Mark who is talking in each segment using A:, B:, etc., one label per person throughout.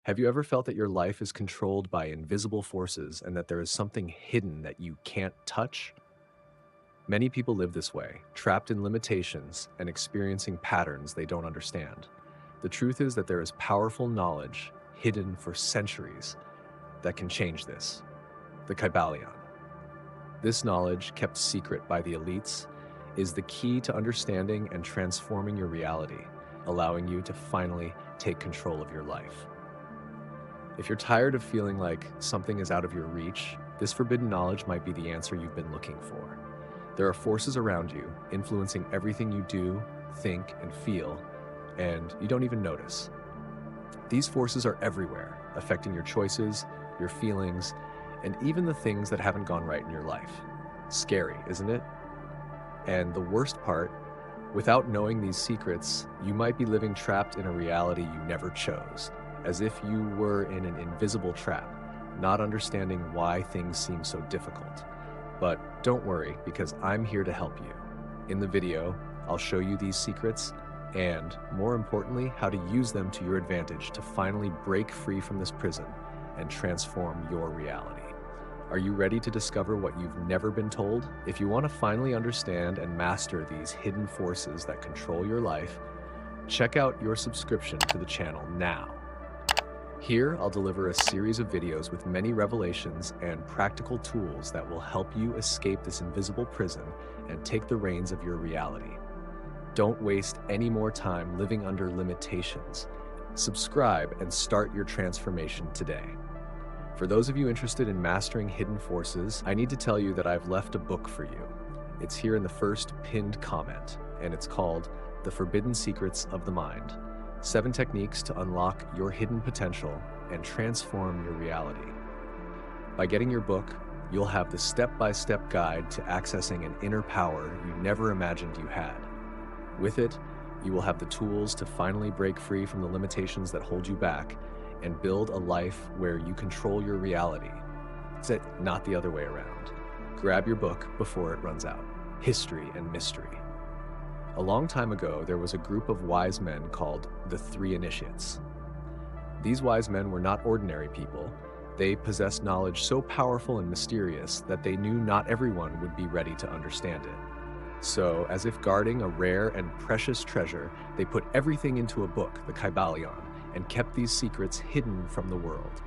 A: Have you ever felt that your life is controlled by invisible forces and that there is something hidden that you can't touch? Many people live this way, trapped in limitations and experiencing patterns they don't understand. The truth is that there is powerful knowledge hidden for centuries that can change this. The Kybalion. This knowledge, kept secret by the elites, is the key to understanding and transforming your reality, allowing you to finally take control of your life. If you're tired of feeling like something is out of your reach, this forbidden knowledge might be the answer you've been looking for. There are forces around you, influencing everything you do, think, and feel, and you don't even notice. These forces are everywhere, affecting your choices, your feelings, and even the things that haven't gone right in your life. Scary, isn't it? And the worst part, without knowing these secrets, you might be living trapped in a reality you never chose, as if you were in an invisible trap, not understanding why things seem so difficult. But don't worry, because I'm here to help you. In the video, I'll show you these secrets and, more importantly, how to use them to your advantage to finally break free from this prison and transform your reality. Are you ready to discover what you've never been told? If you want to finally understand and master these hidden forces that control your life, check out your subscription to the channel now. Here, I'll deliver a series of videos with many revelations and practical tools that will help you escape this invisible prison and take the reins of your reality. Don't waste any more time living under limitations. Subscribe and start your transformation today. For those of you interested in mastering hidden forces, I need to tell you that I've left a book for you. It's here in the first pinned comment, and it's called The Forbidden Secrets of the Mind: 7 Techniques to Unlock Your Hidden Potential and Transform Your Reality. By getting your book, you'll have the step-by-step guide to accessing an inner power you never imagined you had. With it, you will have the tools to finally break free from the limitations that hold you back and build a life where you control your reality. It's not the other way around. Grab your book before it runs out. History and Mystery. A long time ago, there was a group of wise men called the Three Initiates. These wise men were not ordinary people. They possessed knowledge so powerful and mysterious that they knew not everyone would be ready to understand it. So, as if guarding a rare and precious treasure, they put everything into a book, the Kybalion, and kept these secrets hidden from the world.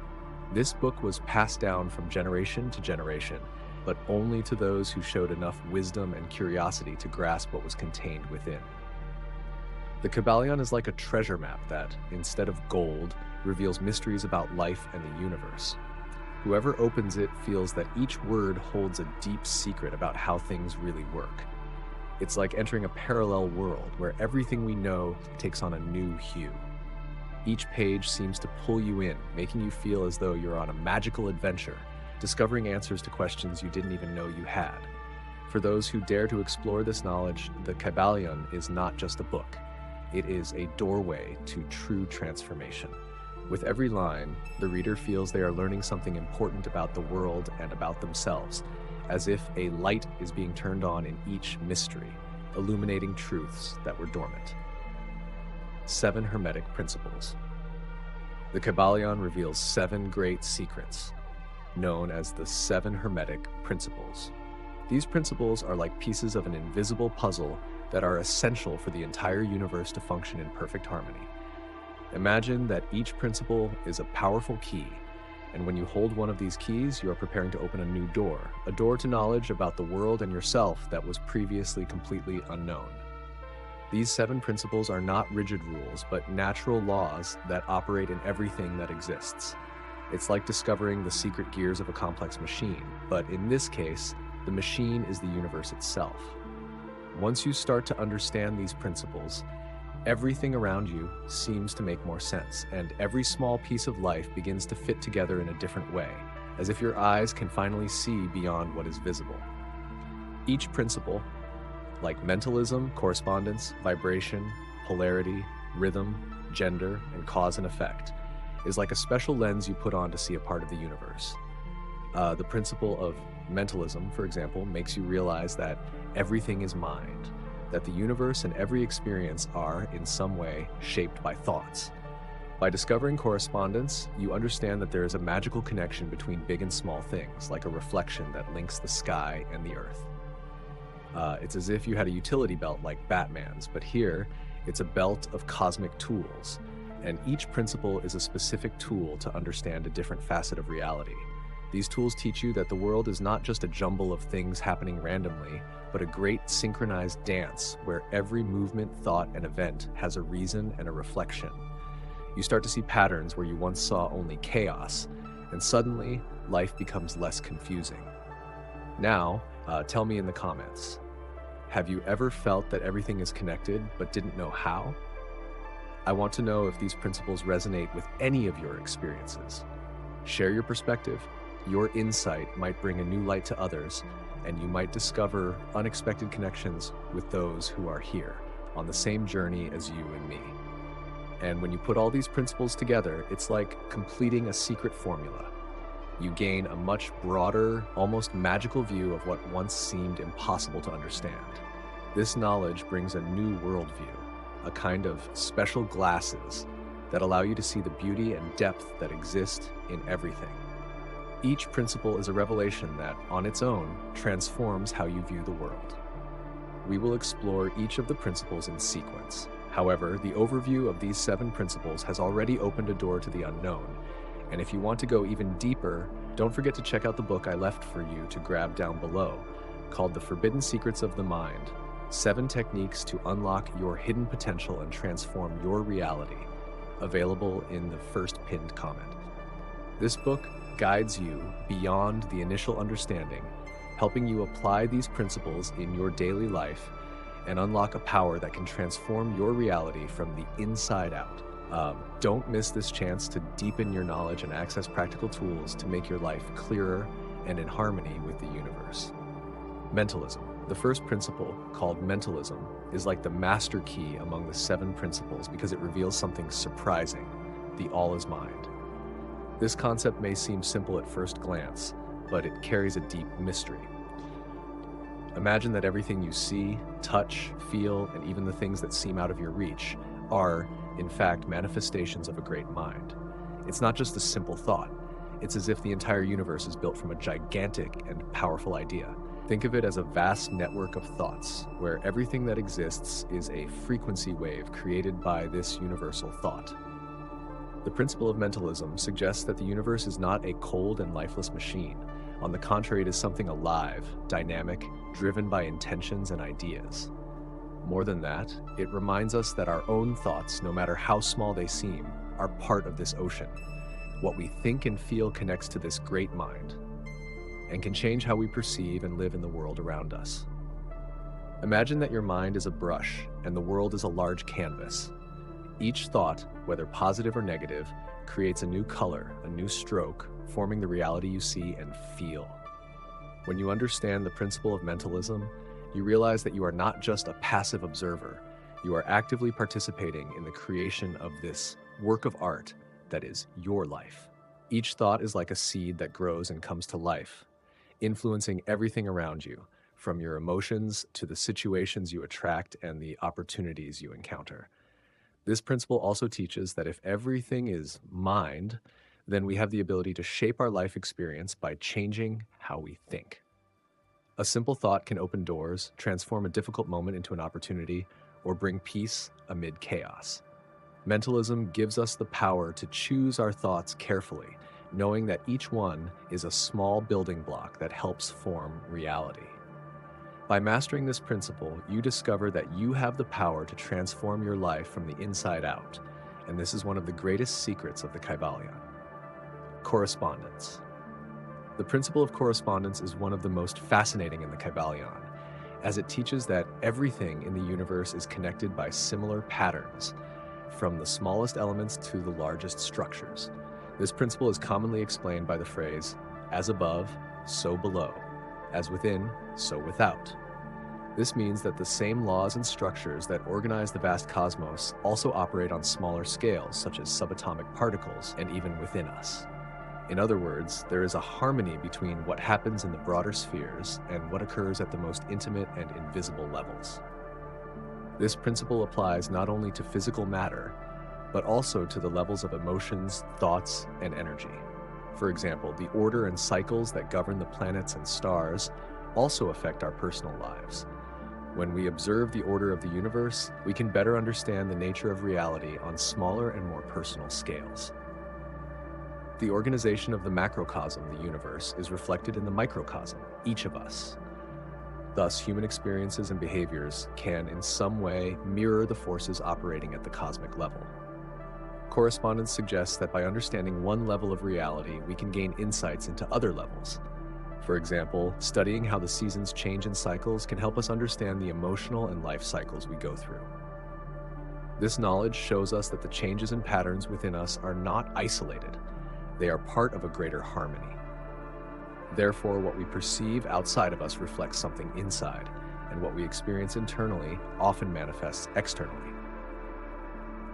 A: This book was passed down from generation to generation, but only to those who showed enough wisdom and curiosity to grasp what was contained within. The Kybalion is like a treasure map that, instead of gold, reveals mysteries about life and the universe. Whoever opens it feels that each word holds a deep secret about how things really work. It's like entering a parallel world where everything we know takes on a new hue. Each page seems to pull you in, making you feel as though you're on a magical adventure, discovering answers to questions you didn't even know you had. For those who dare to explore this knowledge, the Kybalion is not just a book. It is a doorway to true transformation. With every line, the reader feels they are learning something important about the world and about themselves, as if a light is being turned on in each mystery, illuminating truths that were dormant. 7 Hermetic Principles. The Kybalion reveals 7 great secrets, known as the 7 Hermetic Principles. These principles are like pieces of an invisible puzzle that are essential for the entire universe to function in perfect harmony. Imagine that each principle is a powerful key, and when you hold one of these keys, you are preparing to open a door to knowledge about the world and yourself that was previously completely unknown. These 7 principles are not rigid rules, but natural laws that operate in everything that exists. It's like discovering the secret gears of a complex machine, but in this case, the machine is the universe itself. Once you start to understand these principles, everything around you seems to make more sense, and every small piece of life begins to fit together in a different way, as if your eyes can finally see beyond what is visible. Each principle, like mentalism, correspondence, vibration, polarity, rhythm, gender, and cause and effect, is like a special lens you put on to see a part of the universe. The principle of mentalism, for example, makes you realize that everything is mind, that the universe and every experience are, in some way, shaped by thoughts. By discovering correspondence, you understand that there is a magical connection between big and small things, like a reflection that links the sky and the earth. It's as if you had a utility belt like Batman's, but here, it's a belt of cosmic tools, and each principle is a specific tool to understand a different facet of reality. These tools teach you that the world is not just a jumble of things happening randomly, but a great synchronized dance where every movement, thought, and event has a reason and a reflection. You start to see patterns where you once saw only chaos, and suddenly, life becomes less confusing. Now, tell me in the comments, have you ever felt that everything is connected but didn't know how? I want to know if these principles resonate with any of your experiences. Share your perspective. Your insight might bring a new light to others, and you might discover unexpected connections with those who are here on the same journey as you and me. And when you put all these principles together, it's like completing a secret formula. You gain a much broader, almost magical view of what once seemed impossible to understand. This knowledge brings a new worldview, a kind of special glasses that allow you to see the beauty and depth that exist in everything. Each principle is a revelation that, on its own, transforms how you view the world. We will explore each of the principles in sequence. However, the overview of these 7 principles has already opened a door to the unknown, and if you want to go even deeper, don't forget to check out the book I left for you to grab down below, called The Forbidden Secrets of the Mind: 7 Techniques to Unlock Your Hidden Potential and Transform Your Reality, available in the first pinned comment. This book guides you beyond the initial understanding, helping you apply these principles in your daily life and unlock a power that can transform your reality from the inside out. Don't miss this chance to deepen your knowledge and access practical tools to make your life clearer and in harmony with the universe. Mentalism. The first principle, called mentalism, is like the master key among the 7 principles because it reveals something surprising: the all is mind. This concept may seem simple at first glance, but it carries a deep mystery. Imagine that everything you see, touch, feel, and even the things that seem out of your reach are, in fact, manifestations of a great mind. It's not just a simple thought. It's as if the entire universe is built from a gigantic and powerful idea. Think of it as a vast network of thoughts, where everything that exists is a frequency wave created by this universal thought. The principle of mentalism suggests that the universe is not a cold and lifeless machine. On the contrary, it is something alive, dynamic, driven by intentions and ideas. More than that, it reminds us that our own thoughts, no matter how small they seem, are part of this ocean. What we think and feel connects to this great mind and can change how we perceive and live in the world around us. Imagine that your mind is a brush and the world is a large canvas. Each thought, whether positive or negative, creates a new color, a new stroke, forming the reality you see and feel. When you understand the principle of mentalism, you realize that you are not just a passive observer. You are actively participating in the creation of this work of art that is your life. Each thought is like a seed that grows and comes to life, influencing everything around you, from your emotions to the situations you attract and the opportunities you encounter. This principle also teaches that if everything is mind, then we have the ability to shape our life experience by changing how we think. A simple thought can open doors, transform a difficult moment into an opportunity, or bring peace amid chaos. Mentalism gives us the power to choose our thoughts carefully, knowing that each one is a small building block that helps form reality. By mastering this principle, you discover that you have the power to transform your life from the inside out, and this is one of the greatest secrets of the Kybalion. Correspondence. The principle of correspondence is one of the most fascinating in the Kybalion, as it teaches that everything in the universe is connected by similar patterns, from the smallest elements to the largest structures. This principle is commonly explained by the phrase, "as above, so below, as within, so without." This means that the same laws and structures that organize the vast cosmos also operate on smaller scales, such as subatomic particles, and even within us. In other words, there is a harmony between what happens in the broader spheres and what occurs at the most intimate and invisible levels. This principle applies not only to physical matter, but also to the levels of emotions, thoughts, and energy. For example, the order and cycles that govern the planets and stars also affect our personal lives. When we observe the order of the universe, we can better understand the nature of reality on smaller and more personal scales. The organization of the macrocosm, the universe, is reflected in the microcosm, each of us. Thus, human experiences and behaviors can, in some way, mirror the forces operating at the cosmic level. Correspondence suggests that by understanding one level of reality, we can gain insights into other levels. For example, studying how the seasons change in cycles can help us understand the emotional and life cycles we go through. This knowledge shows us that the changes and patterns within us are not isolated. They are part of a greater harmony. Therefore, what we perceive outside of us reflects something inside, and what we experience internally often manifests externally.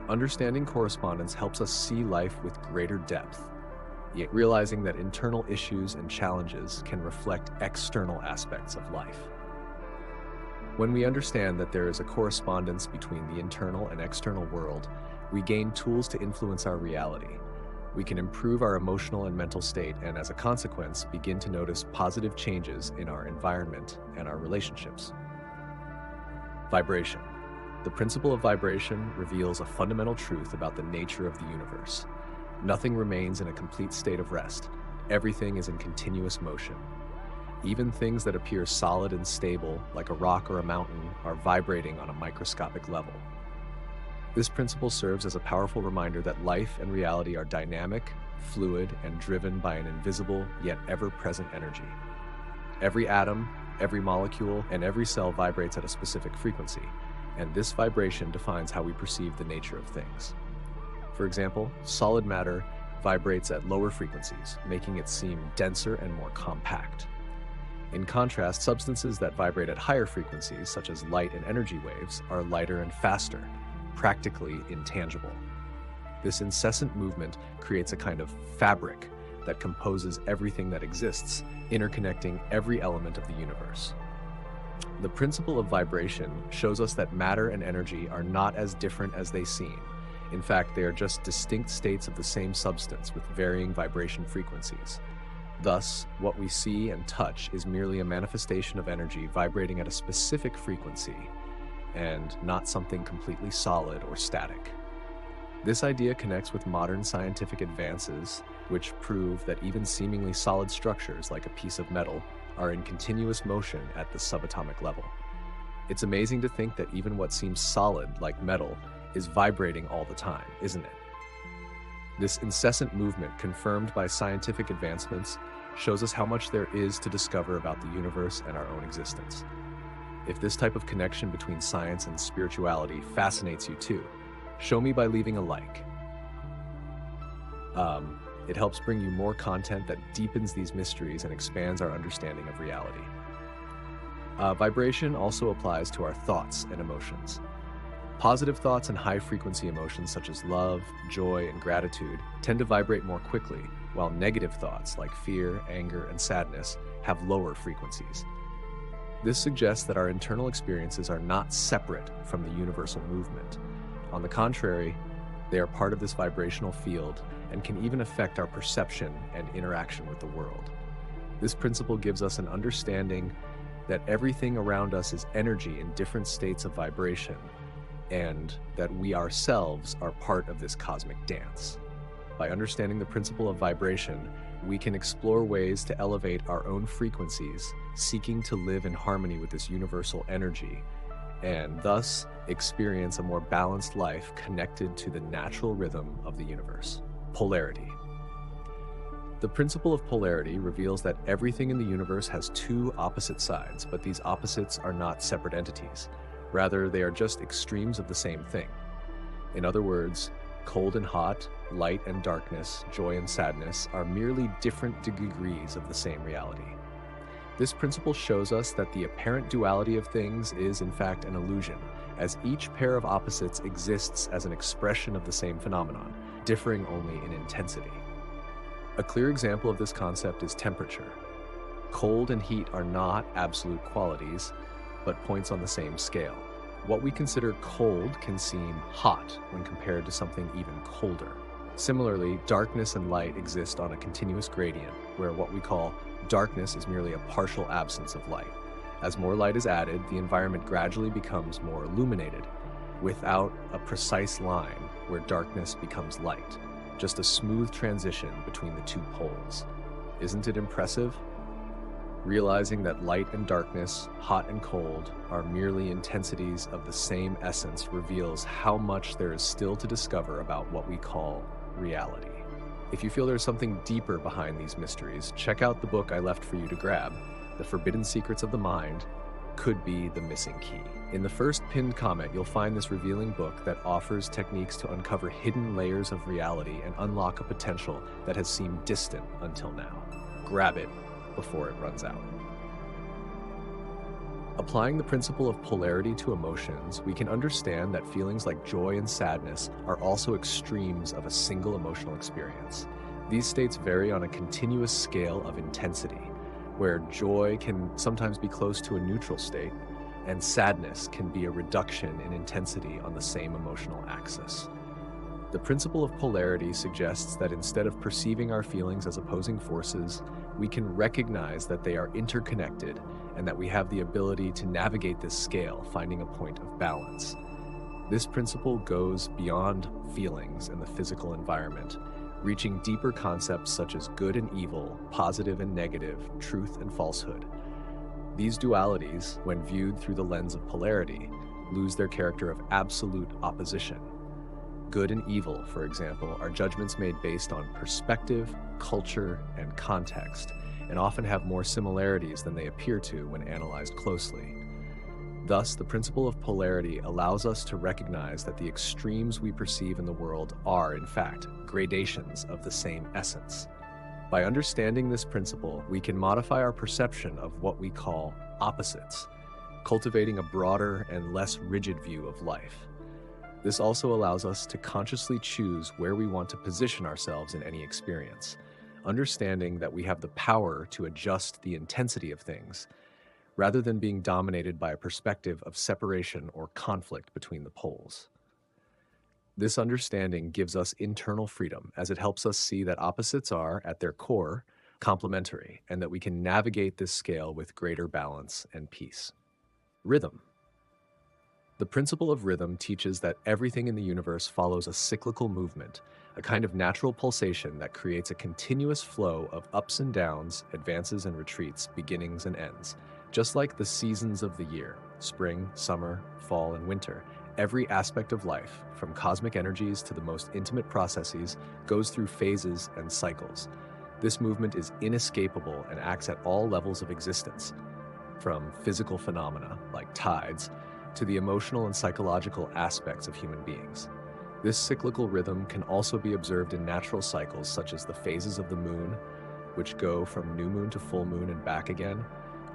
A: Understanding correspondence helps us see life with greater depth, yet realizing that internal issues and challenges can reflect external aspects of life. When we understand that there is a correspondence between the internal and external world, we gain tools to influence our reality. We can improve our emotional and mental state, and as a consequence, begin to notice positive changes in our environment and our relationships. Vibration. The principle of vibration reveals a fundamental truth about the nature of the universe. Nothing remains in a complete state of rest. Everything is in continuous motion. Even things that appear solid and stable, like a rock or a mountain, are vibrating on a microscopic level. This principle serves as a powerful reminder that life and reality are dynamic, fluid, and driven by an invisible yet ever-present energy. Every atom, every molecule, and every cell vibrates at a specific frequency, and this vibration defines how we perceive the nature of things. For example, solid matter vibrates at lower frequencies, making it seem denser and more compact. In contrast, substances that vibrate at higher frequencies, such as light and energy waves, are lighter and faster, practically intangible. This incessant movement creates a kind of fabric that composes everything that exists, interconnecting every element of the universe. The principle of vibration shows us that matter and energy are not as different as they seem. In fact, they are just distinct states of the same substance with varying vibration frequencies. Thus, what we see and touch is merely a manifestation of energy vibrating at a specific frequency, and not something completely solid or static. This idea connects with modern scientific advances, which prove that even seemingly solid structures, like a piece of metal, are in continuous motion at the subatomic level. It's amazing to think that even what seems solid, like metal, is vibrating all the time, isn't it? This incessant movement, confirmed by scientific advancements, shows us how much there is to discover about the universe and our own existence. If this type of connection between science and spirituality fascinates you too, show me by leaving a like. It helps bring you more content that deepens these mysteries and expands our understanding of reality. Vibration also applies to our thoughts and emotions. Positive thoughts and high-frequency emotions such as love, joy, and gratitude tend to vibrate more quickly, while negative thoughts like fear, anger, and sadness have lower frequencies. This suggests that our internal experiences are not separate from the universal movement. On the contrary, they are part of this vibrational field and can even affect our perception and interaction with the world. This principle gives us an understanding that everything around us is energy in different states of vibration, and that we ourselves are part of this cosmic dance. By understanding the principle of vibration, we can explore ways to elevate our own frequencies, seeking to live in harmony with this universal energy, and thus experience a more balanced life connected to the natural rhythm of the universe. Polarity. The principle of polarity reveals that everything in the universe has two opposite sides, but these opposites are not separate entities. Rather, they are just extremes of the same thing. In other words, cold and hot, light and darkness, joy and sadness are merely different degrees of the same reality. This principle shows us that the apparent duality of things is in fact an illusion, as each pair of opposites exists as an expression of the same phenomenon, differing only in intensity. A clear example of this concept is temperature. Cold and heat are not absolute qualities, but points on the same scale. What we consider cold can seem hot when compared to something even colder. Similarly, darkness and light exist on a continuous gradient, where what we call darkness is merely a partial absence of light. As more light is added, the environment gradually becomes more illuminated, without a precise line where darkness becomes light, just a smooth transition between the two poles. Isn't it impressive? Realizing that light and darkness, hot and cold, are merely intensities of the same essence reveals how much there is still to discover about what we call reality. If you feel there's something deeper behind these mysteries, check out the book I left for you to grab, The Forbidden Secrets of the Mind Could Be the Missing Key. In the first pinned comment, you'll find this revealing book that offers techniques to uncover hidden layers of reality and unlock a potential that has seemed distant until now. Grab it before it runs out. Applying the principle of polarity to emotions, we can understand that feelings like joy and sadness are also extremes of a single emotional experience. These states vary on a continuous scale of intensity, where joy can sometimes be close to a neutral state, and sadness can be a reduction in intensity on the same emotional axis. The principle of polarity suggests that instead of perceiving our feelings as opposing forces, we can recognize that they are interconnected and that we have the ability to navigate this scale, finding a point of balance. This principle goes beyond feelings and the physical environment, reaching deeper concepts such as good and evil, positive and negative, truth and falsehood. These dualities, when viewed through the lens of polarity, lose their character of absolute opposition. Good and evil, for example, are judgments made based on perspective, culture, and context, and often have more similarities than they appear to when analyzed closely. Thus, the principle of polarity allows us to recognize that the extremes we perceive in the world are, in fact, gradations of the same essence. By understanding this principle, we can modify our perception of what we call opposites, cultivating a broader and less rigid view of life. This also allows us to consciously choose where we want to position ourselves in any experience, understanding that we have the power to adjust the intensity of things, rather than being dominated by a perspective of separation or conflict between the poles. This understanding gives us internal freedom, as it helps us see that opposites are, at their core, complementary, and that we can navigate this scale with greater balance and peace. Rhythm. The principle of rhythm teaches that everything in the universe follows a cyclical movement, a kind of natural pulsation that creates a continuous flow of ups and downs, advances and retreats, beginnings and ends. Just like the seasons of the year, spring, summer, fall, and winter, every aspect of life, from cosmic energies to the most intimate processes, goes through phases and cycles. This movement is inescapable and acts at all levels of existence, from physical phenomena, like tides, to the emotional and psychological aspects of human beings. This cyclical rhythm can also be observed in natural cycles such as the phases of the moon, which go from new moon to full moon and back again,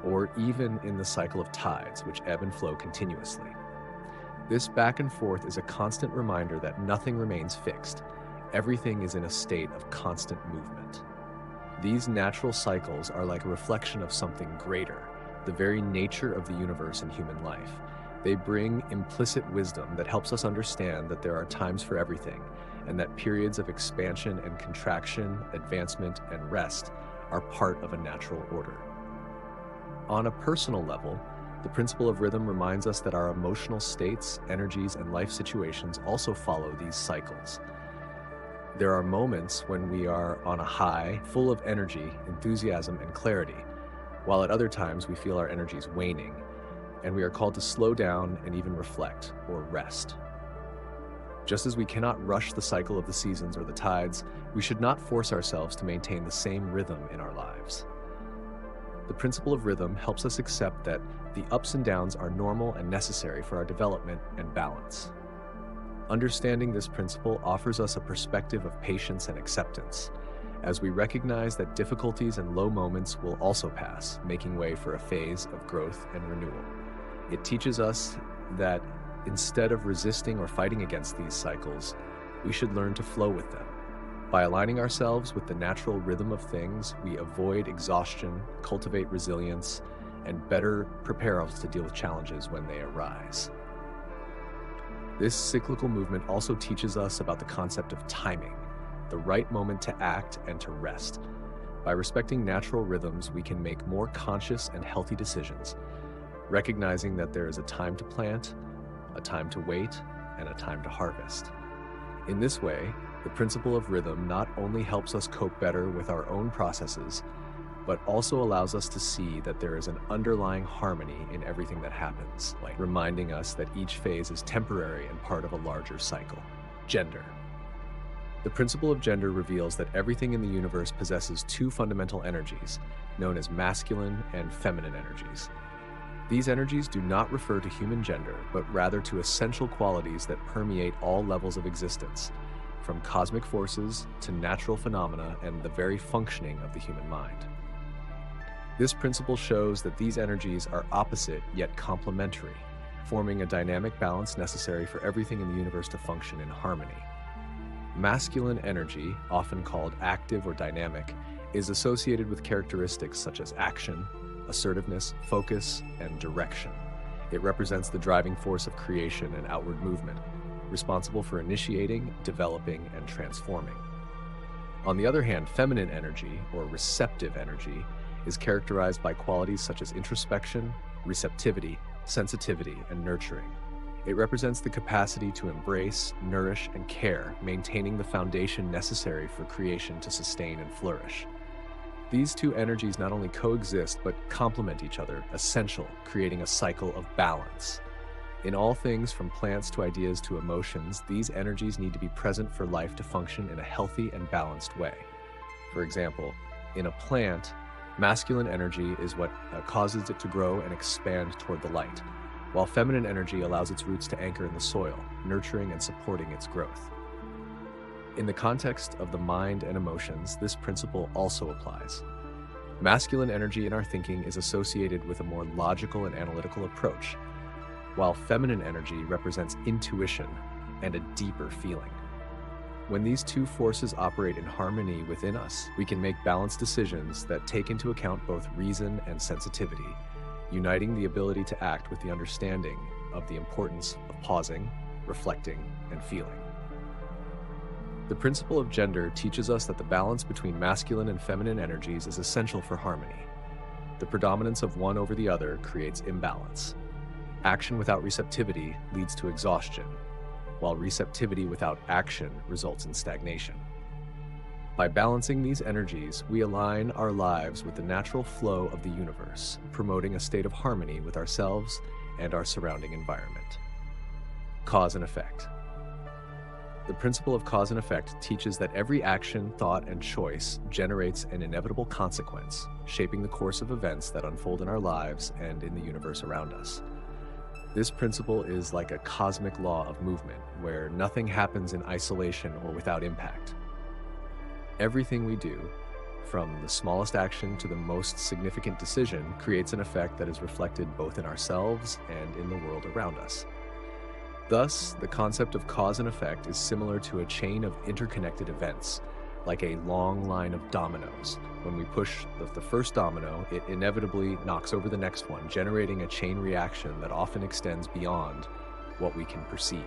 A: or even in the cycle of tides, which ebb and flow continuously. This back and forth is a constant reminder that nothing remains fixed. Everything is in a state of constant movement. These natural cycles are like a reflection of something greater, the very nature of the universe and human life. They bring implicit wisdom that helps us understand that there are times for everything, and that periods of expansion and contraction, advancement and rest are part of a natural order. On a personal level, the principle of rhythm reminds us that our emotional states, energies, and life situations also follow these cycles. There are moments when we are on a high, full of energy, enthusiasm, and clarity, while at other times we feel our energies waning, and we are called to slow down and even reflect or rest. Just as we cannot rush the cycle of the seasons or the tides, we should not force ourselves to maintain the same rhythm in our lives. The principle of rhythm helps us accept that the ups and downs are normal and necessary for our development and balance. Understanding this principle offers us a perspective of patience and acceptance, as we recognize that difficulties and low moments will also pass, making way for a phase of growth and renewal. It teaches us that instead of resisting or fighting against these cycles, we should learn to flow with them. By aligning ourselves with the natural rhythm of things, we avoid exhaustion, cultivate resilience, and better prepare us to deal with challenges when they arise. This cyclical movement also teaches us about the concept of timing, the right moment to act and to rest. By respecting natural rhythms, we can make more conscious and healthy decisions, recognizing that there is a time to plant, a time to wait, and a time to harvest. In this way, the principle of rhythm not only helps us cope better with our own processes, but also allows us to see that there is an underlying harmony in everything that happens, like reminding us that each phase is temporary and part of a larger cycle. Gender. The principle of gender reveals that everything in the universe possesses two fundamental energies, known as masculine and feminine energies. These energies do not refer to human gender, but rather to essential qualities that permeate all levels of existence, from cosmic forces to natural phenomena and the very functioning of the human mind. This principle shows that these energies are opposite yet complementary, forming a dynamic balance necessary for everything in the universe to function in harmony. Masculine energy, often called active or dynamic, is associated with characteristics such as action, assertiveness, focus, and direction. It represents the driving force of creation and outward movement, responsible for initiating, developing, and transforming. On the other hand, feminine energy, or receptive energy, is characterized by qualities such as introspection, receptivity, sensitivity, and nurturing. It represents the capacity to embrace, nourish, and care, maintaining the foundation necessary for creation to sustain and flourish. These two energies not only coexist, but complement each other, essential, creating a cycle of balance. In all things, from plants to ideas to emotions, these energies need to be present for life to function in a healthy and balanced way. For example, in a plant, masculine energy is what causes it to grow and expand toward the light, while feminine energy allows its roots to anchor in the soil, nurturing and supporting its growth. In the context of the mind and emotions, this principle also applies. Masculine energy in our thinking is associated with a more logical and analytical approach, while feminine energy represents intuition and a deeper feeling. When these two forces operate in harmony within us, we can make balanced decisions that take into account both reason and sensitivity, uniting the ability to act with the understanding of the importance of pausing, reflecting, and feeling. The principle of gender teaches us that the balance between masculine and feminine energies is essential for harmony. The predominance of one over the other creates imbalance. Action without receptivity leads to exhaustion, while receptivity without action results in stagnation. By balancing these energies, we align our lives with the natural flow of the universe, promoting a state of harmony with ourselves and our surrounding environment. Cause and effect. The principle of cause and effect teaches that every action, thought, and choice generates an inevitable consequence, shaping the course of events that unfold in our lives and in the universe around us. This principle is like a cosmic law of movement, where nothing happens in isolation or without impact. Everything we do, from the smallest action to the most significant decision, creates an effect that is reflected both in ourselves and in the world around us. Thus, the concept of cause and effect is similar to a chain of interconnected events, like a long line of dominoes. When we push the first domino, it inevitably knocks over the next one, generating a chain reaction that often extends beyond what we can perceive.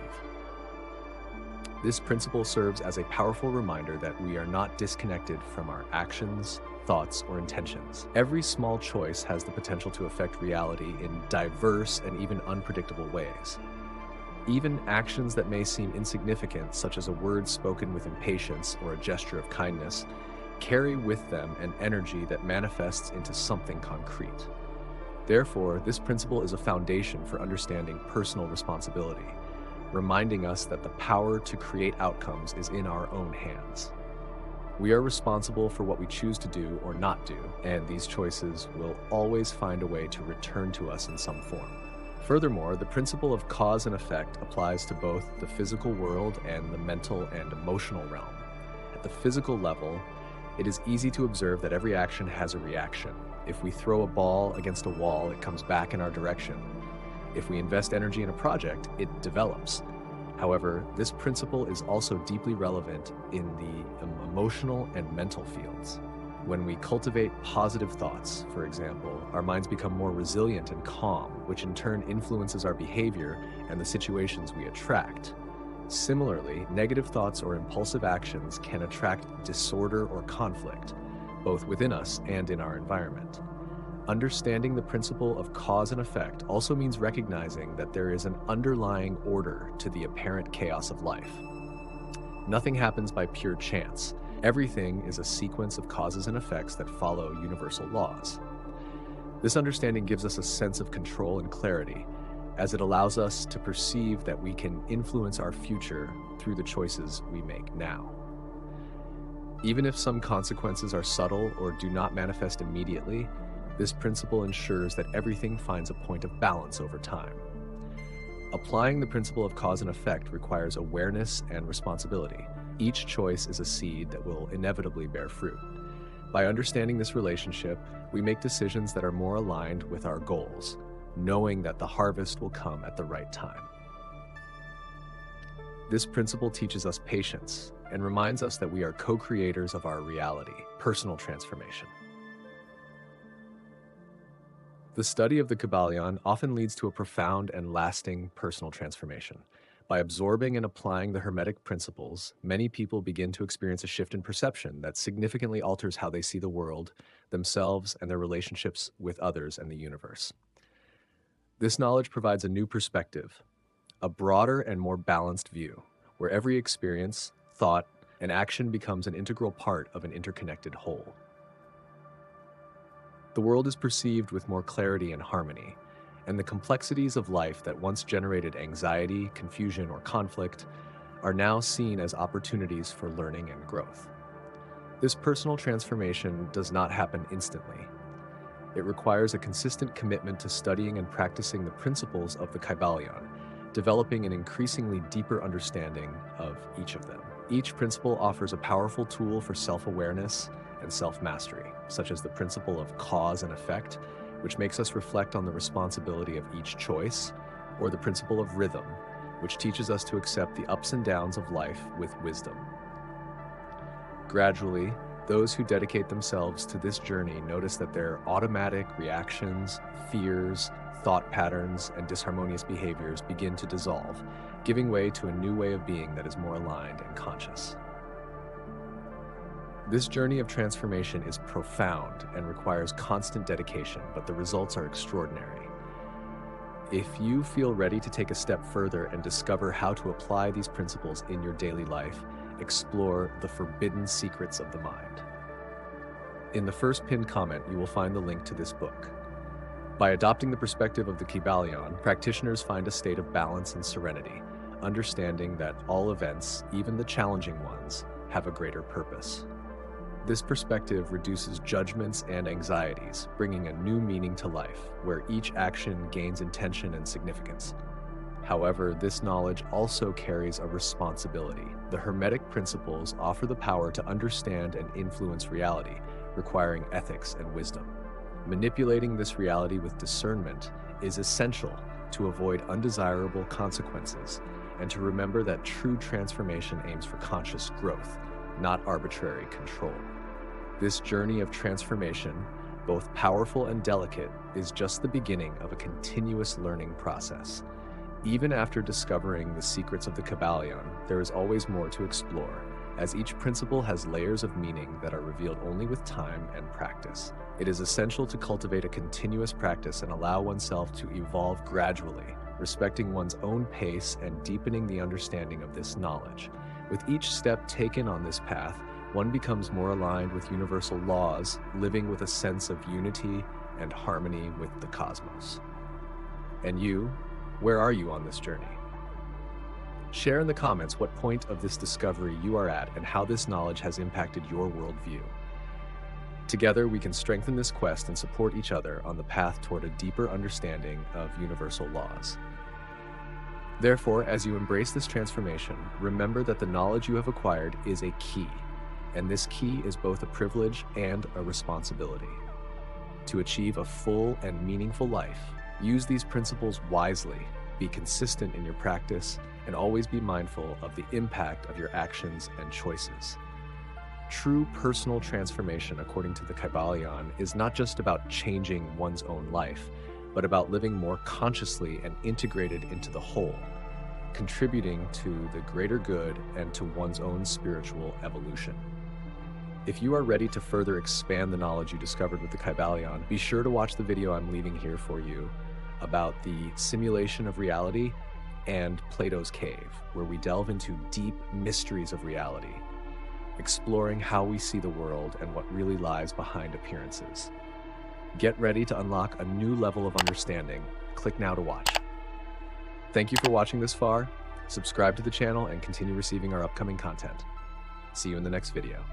A: This principle serves as a powerful reminder that we are not disconnected from our actions, thoughts, or intentions. Every small choice has the potential to affect reality in diverse and even unpredictable ways. Even actions that may seem insignificant, such as a word spoken with impatience or a gesture of kindness, carry with them an energy that manifests into something concrete. Therefore, this principle is a foundation for understanding personal responsibility, reminding us that the power to create outcomes is in our own hands. We are responsible for what we choose to do or not do, and these choices will always find a way to return to us in some form. Furthermore, the principle of cause and effect applies to both the physical world and the mental and emotional realm. At the physical level, it is easy to observe that every action has a reaction. If we throw a ball against a wall, it comes back in our direction. If we invest energy in a project, it develops. However, this principle is also deeply relevant in the emotional and mental fields. When we cultivate positive thoughts, for example, our minds become more resilient and calm, which in turn influences our behavior and the situations we attract. Similarly, negative thoughts or impulsive actions can attract disorder or conflict, both within us and in our environment. Understanding the principle of cause and effect also means recognizing that there is an underlying order to the apparent chaos of life. Nothing happens by pure chance. Everything is a sequence of causes and effects that follow universal laws. This understanding gives us a sense of control and clarity, as it allows us to perceive that we can influence our future through the choices we make now. Even if some consequences are subtle or do not manifest immediately, this principle ensures that everything finds a point of balance over time. Applying the principle of cause and effect requires awareness and responsibility. Each choice is a seed that will inevitably bear fruit. By understanding this relationship, we make decisions that are more aligned with our goals, knowing that the harvest will come at the right time. This principle teaches us patience and reminds us that we are co-creators of our reality, personal transformation. The study of the Kybalion often leads to a profound and lasting personal transformation. By absorbing and applying the Hermetic Principles, many people begin to experience a shift in perception that significantly alters how they see the world, themselves, and their relationships with others and the universe. This knowledge provides a new perspective, a broader and more balanced view, where every experience, thought, and action becomes an integral part of an interconnected whole. The world is perceived with more clarity and harmony, and the complexities of life that once generated anxiety, confusion, or conflict are now seen as opportunities for learning and growth. This personal transformation does not happen instantly. It requires a consistent commitment to studying and practicing the principles of the Kybalion, developing an increasingly deeper understanding of each of them. Each principle offers a powerful tool for self-awareness and self-mastery, such as the principle of cause and effect, which makes us reflect on the responsibility of each choice, or the principle of rhythm, which teaches us to accept the ups and downs of life with wisdom. Gradually, those who dedicate themselves to this journey notice that their automatic reactions, fears, thought patterns, and disharmonious behaviors begin to dissolve, giving way to a new way of being that is more aligned and conscious. This journey of transformation is profound and requires constant dedication, but the results are extraordinary. If you feel ready to take a step further and discover how to apply these principles in your daily life, explore the forbidden secrets of the mind. In the first pinned comment, you will find the link to this book. By adopting the perspective of the Kybalion, practitioners find a state of balance and serenity, understanding that all events, even the challenging ones, have a greater purpose. This perspective reduces judgments and anxieties, bringing a new meaning to life, where each action gains intention and significance. However, this knowledge also carries a responsibility. The Hermetic Principles offer the power to understand and influence reality, requiring ethics and wisdom. Manipulating this reality with discernment is essential to avoid undesirable consequences and to remember that true transformation aims for conscious growth, not arbitrary control. This journey of transformation, both powerful and delicate, is just the beginning of a continuous learning process. Even after discovering the secrets of the Kybalion, there is always more to explore, as each principle has layers of meaning that are revealed only with time and practice. It is essential to cultivate a continuous practice and allow oneself to evolve gradually, respecting one's own pace and deepening the understanding of this knowledge. With each step taken on this path, one becomes more aligned with universal laws, living with a sense of unity and harmony with the cosmos. And you, where are you on this journey? Share in the comments what point of this discovery you are at and how this knowledge has impacted your worldview. Together, we can strengthen this quest and support each other on the path toward a deeper understanding of universal laws. Therefore, as you embrace this transformation, remember that the knowledge you have acquired is a key, and this key is both a privilege and a responsibility. To achieve a full and meaningful life, use these principles wisely, be consistent in your practice, and always be mindful of the impact of your actions and choices. True personal transformation, according to the Kybalion, is not just about changing one's own life, but about living more consciously and integrated into the whole, contributing to the greater good and to one's own spiritual evolution. If you are ready to further expand the knowledge you discovered with the Kybalion, be sure to watch the video I'm leaving here for you about the simulation of reality and Plato's Cave, where we delve into deep mysteries of reality, exploring how we see the world and what really lies behind appearances. Get ready to unlock a new level of understanding. Click now to watch. Thank you for watching this far. Subscribe to the channel and continue receiving our upcoming content. See you in the next video.